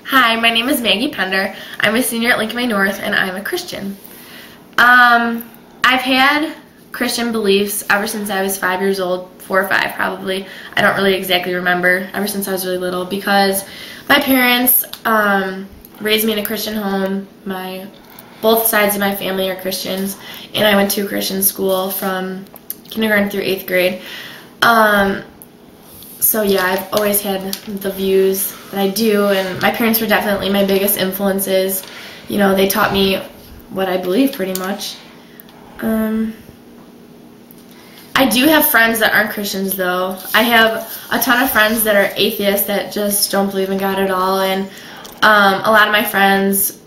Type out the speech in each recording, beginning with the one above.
Hi, my name is Maggie Pender. I'm a senior at Lincoln Way North, and I'm a Christian. I've had Christian beliefs ever since I was 5 years old, 4 or 5 probably. I don't really exactly remember, ever since I was really little, because my parents raised me in a Christian home. Both sides of my family are Christians, and I went to a Christian school from kindergarten through 8th grade. So yeah, I've always had the views that I do, and my parents were definitely my biggest influences. You know, they taught me what I believe pretty much. I do have friends that aren't Christians though. I have a ton of friends that are atheists that just don't believe in God at all, and a lot of my friends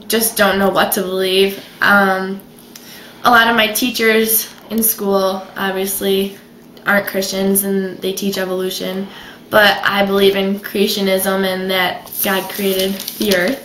just don't know what to believe. A lot of my teachers in school obviously aren't Christians, and they teach evolution, but I believe in creationism and that God created the earth.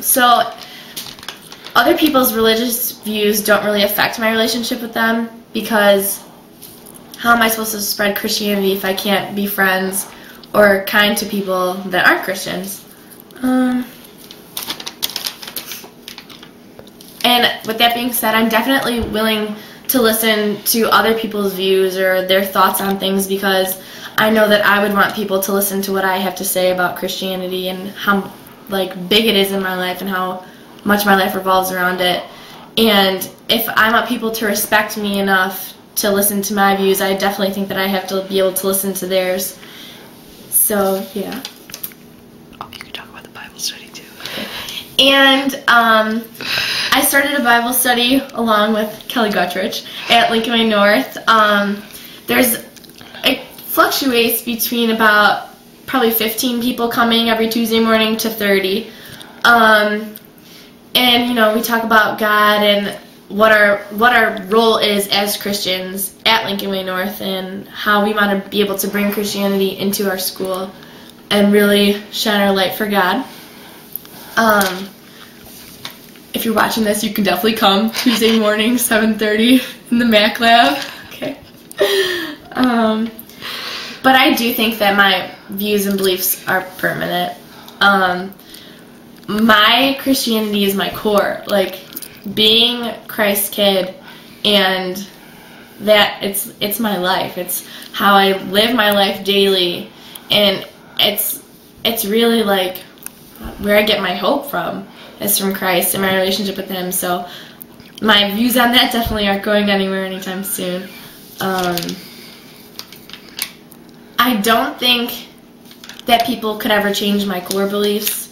So other people's religious views don't really affect my relationship with them, because how am I supposed to spread Christianity if I can't be friends or kind to people that aren't Christians? And with that being said, I'm definitely willing to listen to other people's views or their thoughts on things, because I know that I would want people to listen to what I have to say about Christianity and how big it is in my life and how much my life revolves around it. And if I want people to respect me enough to listen to my views, I definitely think that I have to be able to listen to theirs. So yeah. Oh, you can talk about the Bible study too. And I started a Bible study along with Kelly Guttrich at Lincoln Way North. It fluctuates between about probably 15 people coming every Tuesday morning to 30. And you know, we talk about God and what our role is as Christians at Lincoln Way North, and how we want to be able to bring Christianity into our school and really shine our light for God. If you're watching this, you can definitely come Tuesday morning, 7:30 in the Mac Lab. Okay. But I do think that my views and beliefs are permanent. My Christianity is my core, being Christ's kid, and that it's my life. It's how I live my life daily, and it's really where I get my hope from. Is from Christ and my relationship with Him. So my views on that definitely aren't going anywhere anytime soon. I don't think that people could ever change my core beliefs,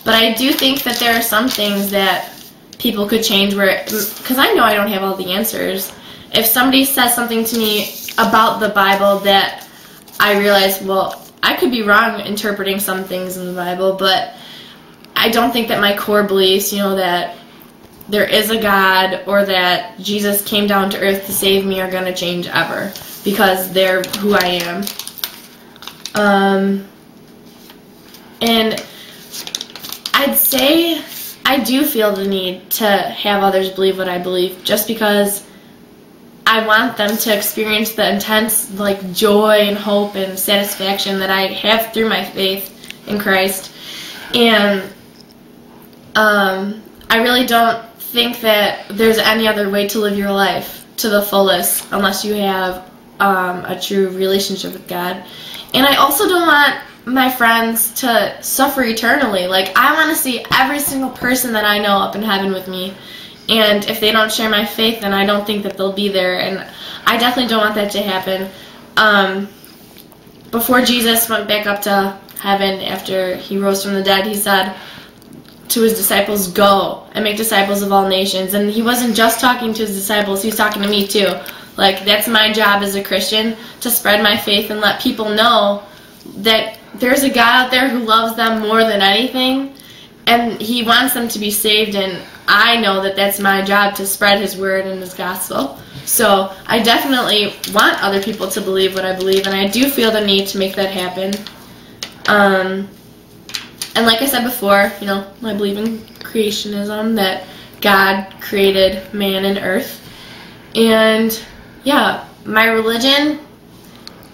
but I do think that there are some things that people could change, because I know I don't have all the answers. If somebody says something to me about the Bible that I realize, well, I could be wrong interpreting some things in the Bible, but I don't think that my core beliefs, that there is a God or that Jesus came down to earth to save me, are going to change ever, because they're who I am. And I'd say I do feel the need to have others believe what I believe, just because I want them to experience the intense joy and hope and satisfaction that I have through my faith in Christ. And I really don't think that there's any other way to live your life to the fullest unless you have a true relationship with God. And I also don't want my friends to suffer eternally. I want to see every single person that I know up in heaven with me. And if they don't share my faith, then I don't think that they'll be there. And I definitely don't want that to happen. Before Jesus went back up to heaven after He rose from the dead, He said to His disciples, "Go and make disciples of all nations." And He wasn't just talking to His disciples, He was talking to me too. That's my job as a Christian, to spread my faith and let people know that there's a God out there who loves them more than anything, and He wants them to be saved, and I know that that's my job, to spread His word and His gospel. So I definitely want other people to believe what I believe, and I do feel the need to make that happen. And like I said before, I believe in creationism, that God created man and earth. And yeah, my religion,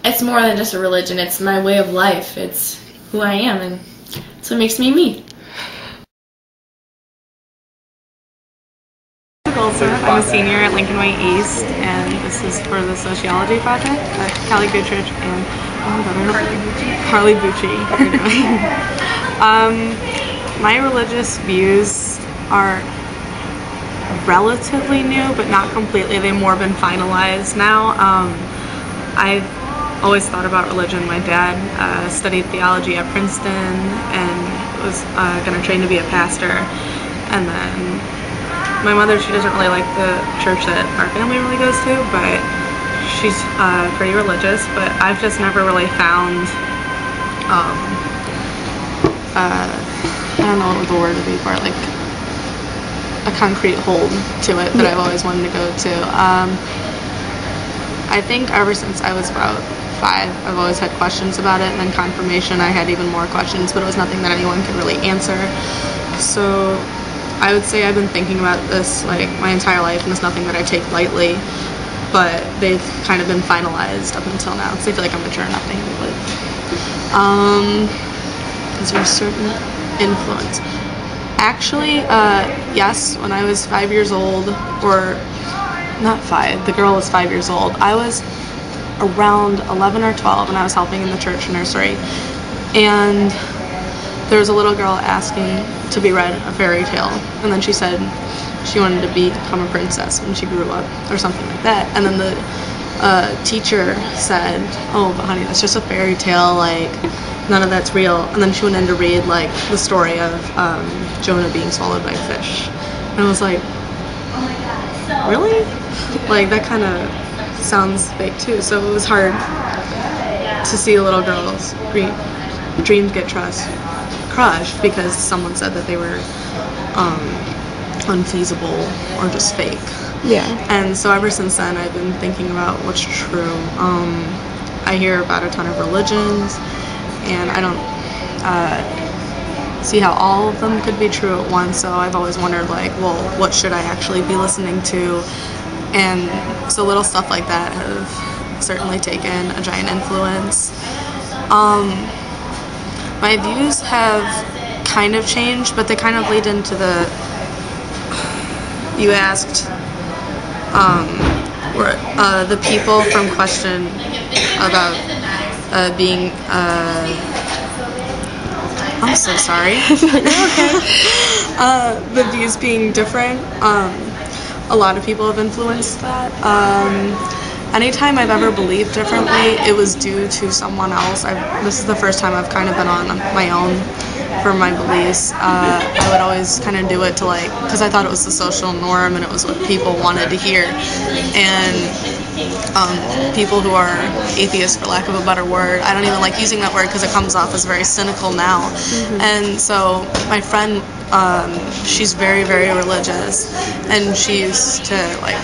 it's more than just a religion. It's my way of life. It's who I am, and So it makes me me. I'm a senior at Lincoln Way East, and this is for the Sociology project that Karli and Karli are doing. My religious views are relatively new, but not completely. They've more been finalized now. I've always thought about religion. My dad studied theology at Princeton and was going to train to be a pastor, and then my mother, she doesn't really like the church that our family really goes to, but she's pretty religious, but I've just never really found, I don't know what the word would be for it, like a concrete hold to it that I've always wanted to go to. I think ever since I was about 5, I've always had questions about it, and then confirmation I had even more questions, but it was nothing that anyone could really answer. So I would say I've been thinking about this like my entire life, and it's nothing that I take lightly, but they've kind of been finalized up until now, because I feel like I'm mature enough to handle it. Is there a certain influence? Actually, yes, when I was 5 years old, or not 5, the girl was 5 years old, I was around 11 or 12, and I was helping in the church nursery, and there was a little girl asking to be read a fairy tale, and then she said she wanted to become a princess when she grew up, or something like that, and then the teacher said, oh, but honey, that's just a fairy tale, like, none of that's real, and then she went in to read, like, the story of Jonah being swallowed by a fish, and I was like, really? Like, that kind of sounds fake, too, so it was hard to see a little girl's dreams get crushed because someone said that they were unfeasible or just fake. Yeah. And so ever since then, I've been thinking about what's true. I hear about a ton of religions, and I don't see how all of them could be true at once, so I've always wondered, like, well, what should I actually be listening to? And so little stuff like that have certainly taken a giant influence. My views have kind of changed, but they kind of lead into the, you asked, the people from question about being, I'm so sorry. Okay. The views being different, a lot of people have influenced that. Anytime I've ever believed differently, it was due to someone else. This is the first time I've kind of been on my own for my beliefs. I would always kind of do it to, like, because I thought it was the social norm and it was what people wanted to hear. And people who are atheists, for lack of a better word, I don't even like using that word because it comes off as very cynical now. Mm-hmm. And so my friend, she's very, very religious, and she used to, like,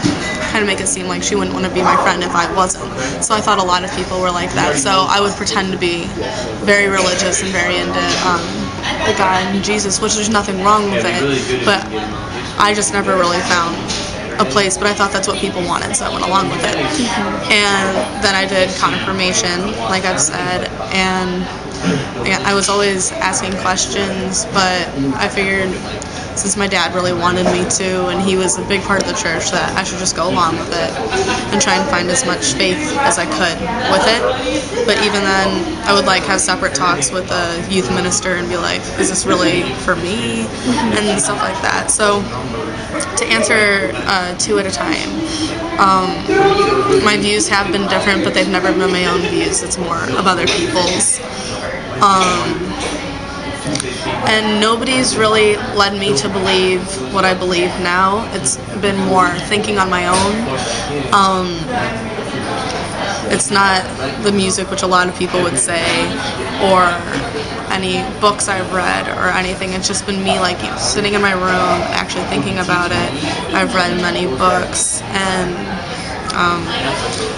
kind of make it seem like she wouldn't want to be my friend if I wasn't. So I thought a lot of people were like that. So I would pretend to be very religious and very into God and Jesus, which there's nothing wrong with it, but I just never really found a place, but I thought that's what people wanted, so I went along with it. And then I did confirmation, like I've said, and I was always asking questions, but I figured since my dad really wanted me to, and he was a big part of the church, that I should just go along with it and try and find as much faith as I could with it. But even then, I would like have separate talks with a youth minister and be like, is this really for me? And stuff like that. So to answer 2 at a time, my views have been different, but they've never been my own views. It's more of other people's. And nobody's really led me to believe what I believe now. It's been more thinking on my own. It's not the music, which a lot of people would say, or any books I've read or anything. It's just been me, like, sitting in my room, actually thinking about it. I've read many books, and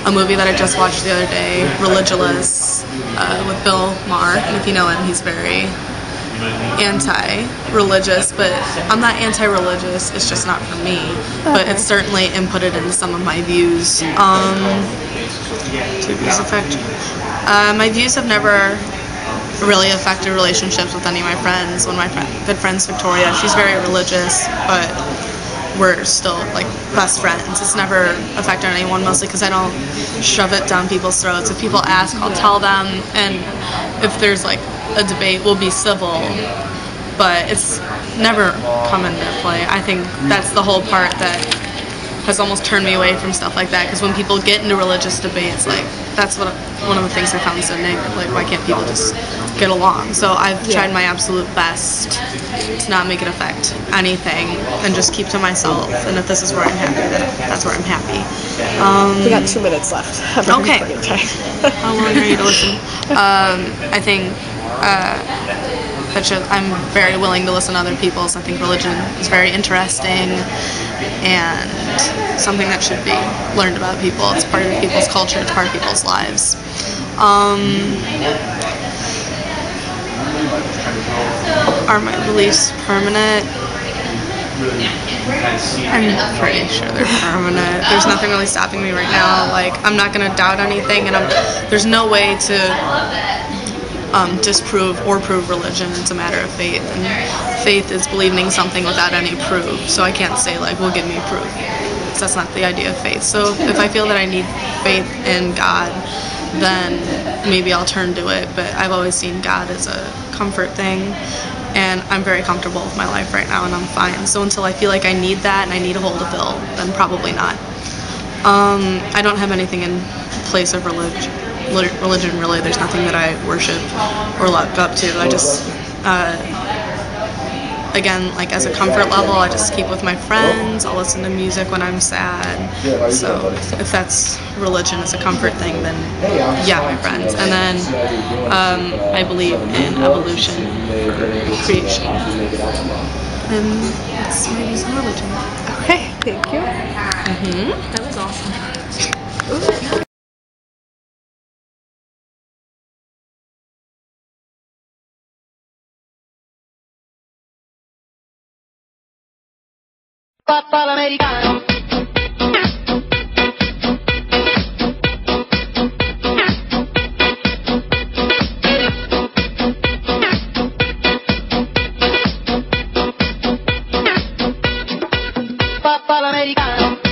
a movie that I just watched the other day, Religulous, with Bill Maher, and if you know him, he's very anti-religious, but I'm not anti-religious, it's just not for me, but it's certainly inputted into some of my views. My views have never really affected relationships with any of my friends. One of my good friends, Victoria, she's very religious, but we're still like best friends. It's never affected anyone, mostly because I don't shove it down people's throats. If people ask, I'll tell them, and if there's like a debate, we'll be civil, but it's never come into play. I think that's the whole part that has almost turned me away from stuff like that, because when people get into religious debates, like, that's one of the things I found so negative. Like, why can't people just get along? So I've tried my absolute best to not make it affect anything and just keep to myself, and if this is where I'm happy, then that's where I'm happy. We got 2 minutes left. Okay. How long are you to listen? I think I'm very willing to listen to other people's. I think religion is very interesting and something that should be learned about people. It's part of people's culture, it's part of people's lives. Are my beliefs permanent? I'm pretty sure they're permanent. There's nothing really stopping me right now. Like, I'm not going to doubt anything, and there's no way to disprove or prove religion. It's a matter of faith, and faith is believing something without any proof. So I can't say like, well, give me proof. That's not the idea of faith. So if I feel that I need faith in God, then maybe I'll turn to it. But I've always seen God as a comfort thing, and I'm very comfortable with my life right now, and I'm fine. So until I feel like I need that and I need to hold a bill, then probably not. I don't have anything in place of religion really. There's nothing that I worship or look up to. I just again, like, as a comfort level, I just keep with my friends. I'll listen to music when I'm sad. So if that's religion as a comfort thing, then yeah, my friends. And then I believe in evolution for creation, and that's my views on religion. Okay, thank you. That was awesome. Papà l'americano. Papà l'americano.